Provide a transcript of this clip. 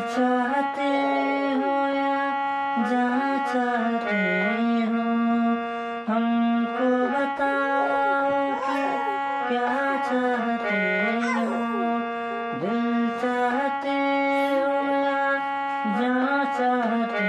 चाहते हो या जहाँ चाहते हो, हमको बताओ कि क्या चाहते हो। दिल चाहते हो या जहाँ चाहते